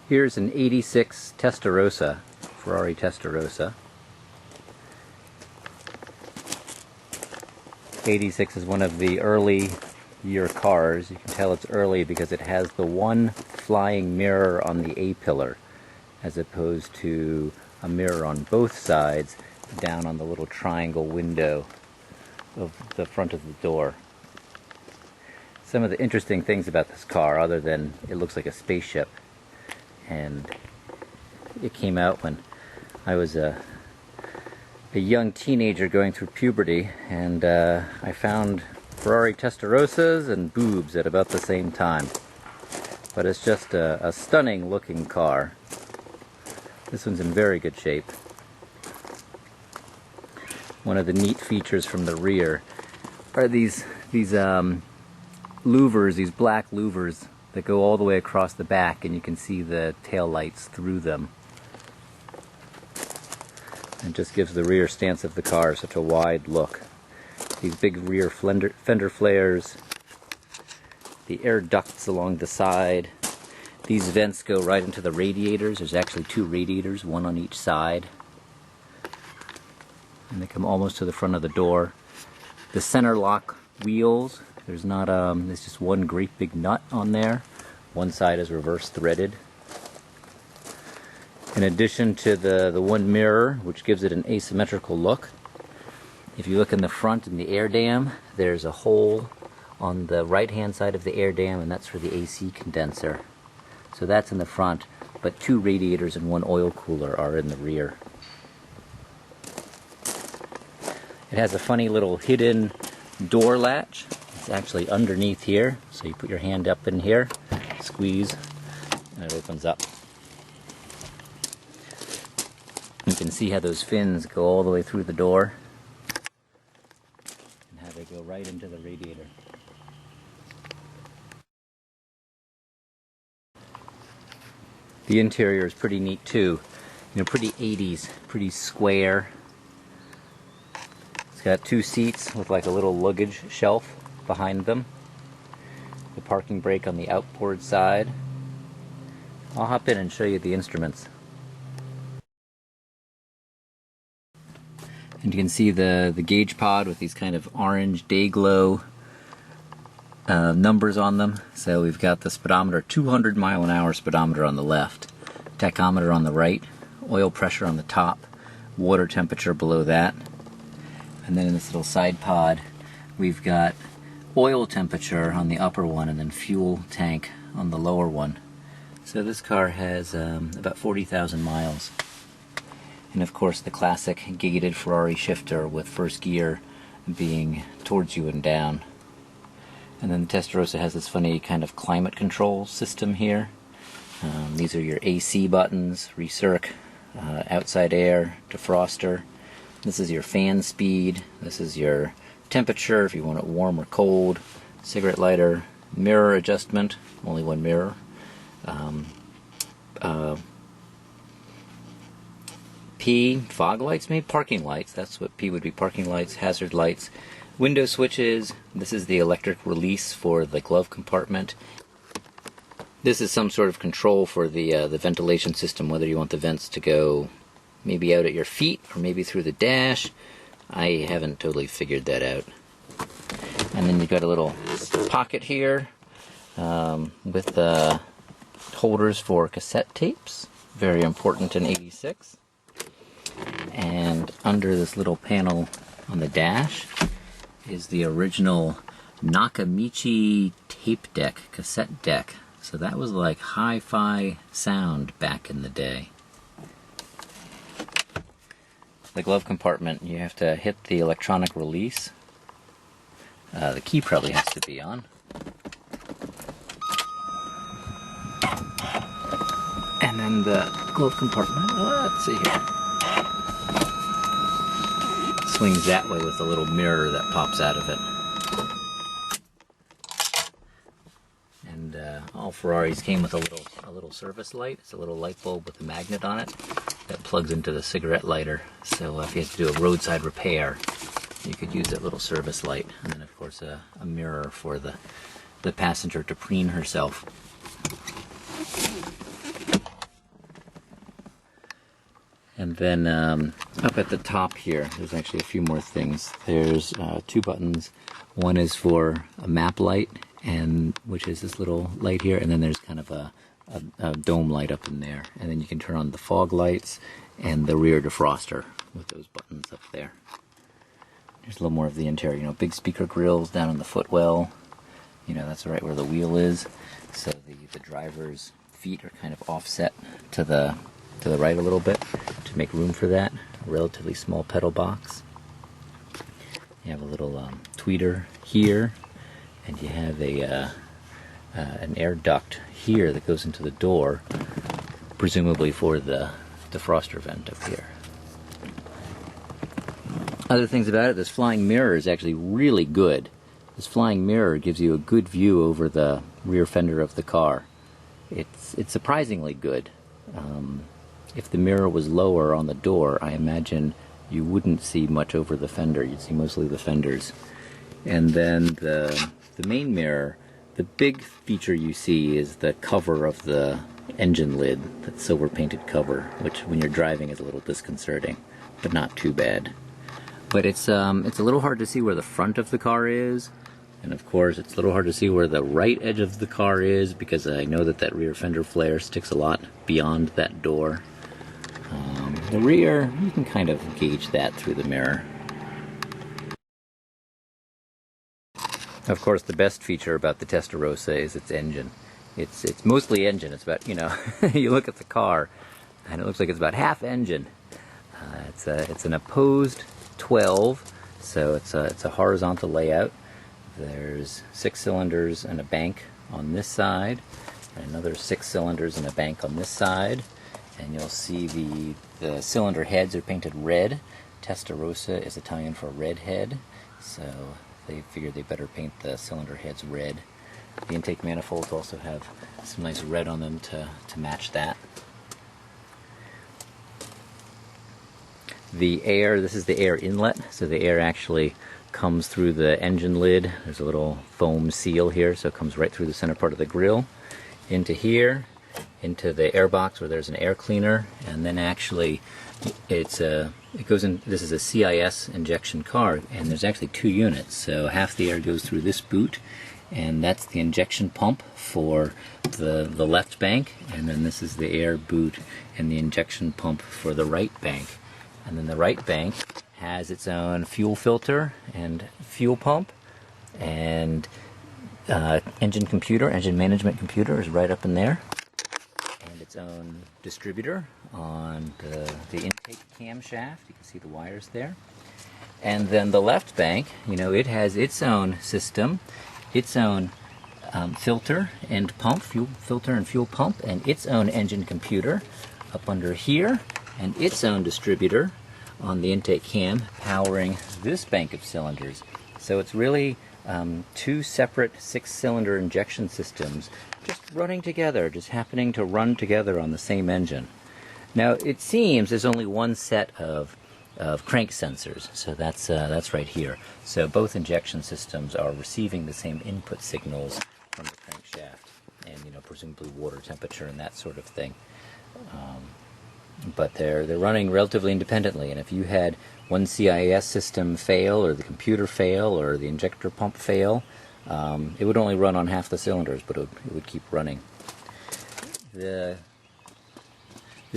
Here's an 86 Testarossa, Ferrari Testarossa. 86 is one of the early year cars. You can tell it's early because it has the one flying mirror on the A-pillar, as opposed to a mirror on both sides down on the little triangle window of the front of the door. Some of the interesting things about this car, other than it looks like a spaceship, and it came out when I was a young teenager going through puberty, and I found Ferrari Testarossas and boobs at about the same time. But it's just a stunning looking car. This one's in very good shape. One of the neat features from the rear are these louvers, these black louvers that go all the way across the back, and you can see the tail lights through them. It just gives the rear stance of the car such a wide look. These big rear fender flares, the air ducts along the side. These vents go right into the radiators. There's actually two radiators, one on each side. And they come almost to the front of the door. The center lock wheels, there's just one great big nut on there. One side is reverse threaded. In addition to the one mirror, which gives it an asymmetrical look, if you look in the front in the air dam, there's a hole on the right hand side of the air dam, and that's for the AC condenser. So that's in the front, but two radiators and one oil cooler are in the rear. It has a funny little hidden door latch. It's actually underneath here, so you put your hand up in here, squeeze, and it opens up. You can see how those fins go all the way through the door, and how they go right into the radiator. The interior is pretty neat too. Pretty 80s, pretty square. It's got two seats with like a little luggage shelf behind them. The parking brake on the outboard side. I'll hop in and show you the instruments. And you can see the gauge pod with these kind of orange day glow numbers on them. So we've got the speedometer, 200 mile an hour speedometer on the left, tachometer on the right, oil pressure on the top, water temperature below that. And then in this little side pod, we've got oil temperature on the upper one and then fuel tank on the lower one. So this car has about 40,000 miles. And of course the classic gated Ferrari shifter with first gear being towards you and down. And then the Testarossa has this funny kind of climate control system here. These are your AC buttons, recirc, outside air, defroster. This is your fan speed. This is your temperature if you want it warm or cold. Cigarette lighter, mirror adjustment, only one mirror. P, fog lights, maybe parking lights. That's what P would be, parking lights, hazard lights. Window switches. This is the electric release for the glove compartment. This is some sort of control for the ventilation system, whether you want the vents to go maybe out at your feet or maybe through the dash. I haven't totally figured that out. And then you've got a little pocket here with holders for cassette tapes. Very important in 86. And under this little panel on the dash is the original Nakamichi tape deck, cassette deck. So that was like hi-fi sound back in the day. The glove compartment, you have to hit the electronic release. The key probably has to be on. And then the glove compartment, let's see here. Swings that way with a little mirror that pops out of it. And all Ferraris came with a little service light. It's a little light bulb with a magnet on it that plugs into the cigarette lighter. So if you have to do a roadside repair, you could use that little service light. And then of course a mirror for the passenger to preen herself. And then up at the top here, there's actually a few more things. There's 2 buttons. One is for a map light, and which is this little light here, and then there's kind of a dome light up in there. And then you can turn on the fog lights and the rear defroster with those buttons up there. There's a little more of the interior, you know, big speaker grills down on the footwell. You know, that's right where the wheel is. So the driver's feet are kind of offset to the right a little bit to make room for that. A relatively small pedal box. You have a little tweeter here, and you have an air duct here that goes into the door, presumably for the defroster vent up here. Other things about it, this flying mirror is actually really good. This flying mirror gives you a good view over the rear fender of the car. It's surprisingly good. If the mirror was lower on the door, I imagine you wouldn't see much over the fender. You'd see mostly the fenders. And then the main mirror, the big feature you see is the cover of the engine lid, that silver painted cover, which when you're driving is a little disconcerting, but not too bad. But it's a little hard to see where the front of the car is, and of course it's a little hard to see where the right edge of the car is, because I know that rear fender flare sticks a lot beyond that door. The rear, you can kind of gauge that through the mirror. Of course, the best feature about the Testarossa is its engine. It's mostly engine. It's about, you know, you look at the car, and it looks like it's about half engine. It's an opposed 12, so it's a horizontal layout. There's 6 cylinders and a bank on this side, and another 6 cylinders and a bank on this side. And you'll see the cylinder heads are painted red. Testarossa is Italian for red head, so they figured they better paint the cylinder heads red. The intake manifolds also have some nice red on them to match that. The air, this is the air inlet, so the air actually comes through the engine lid. There's a little foam seal here, so it comes right through the center part of the grill, into here, into the air box where there's an air cleaner, and then actually it goes in. This is a CIS injection car, and there's actually 2 units, so half the air goes through this boot, and that's the injection pump for the left bank, and then this is the air boot and the injection pump for the right bank. And then the right bank has its own fuel filter and fuel pump, and engine management computer is right up in there, and its own distributor on the intake camshaft. You can see the wires there. And then the left bank, you know, it has its own system, its own filter and pump, fuel filter and fuel pump, and its own engine computer up under here, and its own distributor on the intake cam powering this bank of cylinders. So it's really 2 separate 6-cylinder injection systems just running together, just happening to run together on the same engine. Now it seems there's only one set of crank sensors, so that's right here. So both injection systems are receiving the same input signals from the crankshaft, and you know, presumably water temperature and that sort of thing. But they're running relatively independently, and if you had one CIS system fail, or the computer fail, or the injector pump fail, it would only run on half the cylinders, but it would keep running. The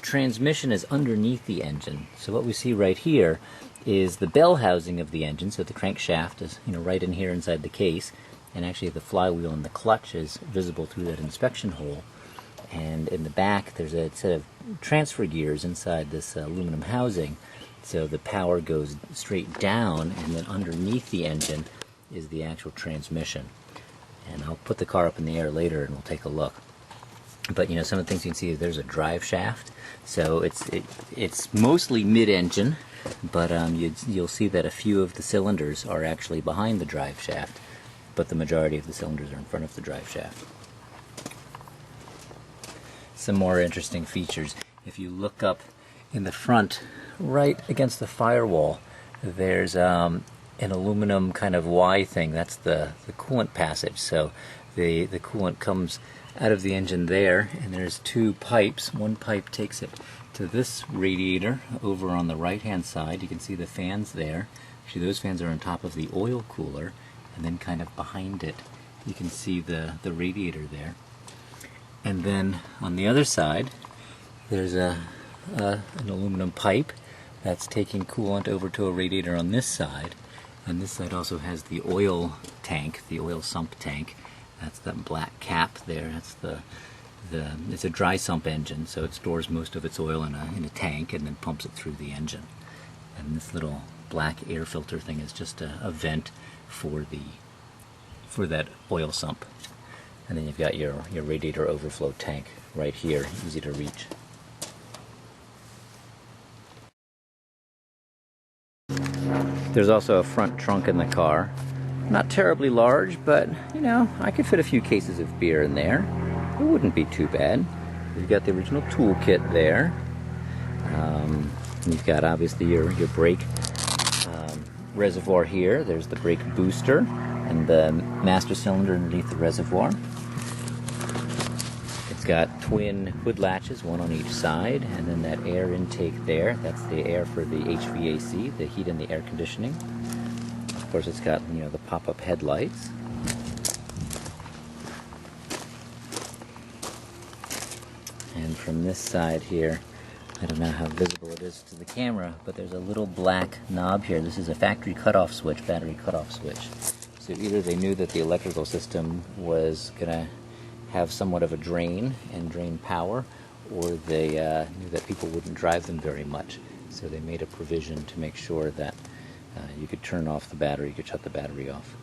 transmission is underneath the engine, so what we see right here is the bell housing of the engine. So the crankshaft is, you know, right in here inside the case, and actually the flywheel and the clutch is visible through that inspection hole. And in the back there's a set of transfer gears inside this aluminum housing, so the power goes straight down, and then underneath the engine is the actual transmission. And I'll put the car up in the air later and we'll take a look. But you know, some of the things you can see is there's a drive shaft, so it's mostly mid-engine, but you'll see that a few of the cylinders are actually behind the drive shaft, but the majority of the cylinders are in front of the drive shaft. Some more interesting features. If you look up in the front, right against the firewall, there's an aluminum kind of Y thing. That's the coolant passage. So the coolant comes out of the engine there, and there's 2 pipes. One pipe takes it to this radiator over on the right hand side. You can see the fans there. Actually, those fans are on top of the oil cooler, and then kind of behind it you can see the radiator there. And then on the other side there's an aluminum pipe that's taking coolant over to a radiator on this side, and this side also has the oil tank, the oil sump tank. That's that black cap there. That's it's a dry sump engine, so it stores most of its oil in a tank and then pumps it through the engine. And this little black air filter thing is just a vent for that oil sump. And then you've got your radiator overflow tank right here, easy to reach. There's also a front trunk in the car. Not terribly large, but you know, I could fit a few cases of beer in there. It wouldn't be too bad. You've got the original toolkit there. You've got obviously your brake reservoir here. There's the brake booster and the master cylinder underneath the reservoir. It's got twin hood latches, one on each side, and then that air intake there. That's the air for the HVAC, the heat and the air conditioning. Of course, it's got, you know, the pop-up headlights. And from this side here, I don't know how visible it is to the camera, but there's a little black knob here. This is a factory cutoff switch, battery cutoff switch. So either they knew that the electrical system was going to have somewhat of a drain and drain power, or they knew that people wouldn't drive them very much. So they made a provision to make sure that you could turn off the battery, you could shut the battery off.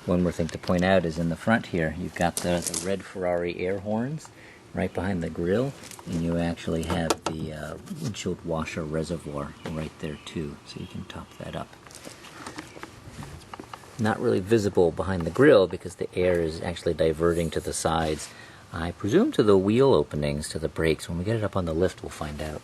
One more thing to point out is in the front here, you've got the red Ferrari air horns right behind the grille, and you actually have the windshield washer reservoir right there too, so you can top that up. Not really visible behind the grille because the air is actually diverting to the sides. I presume to the wheel openings, to the brakes. When we get it up on the lift, we'll find out.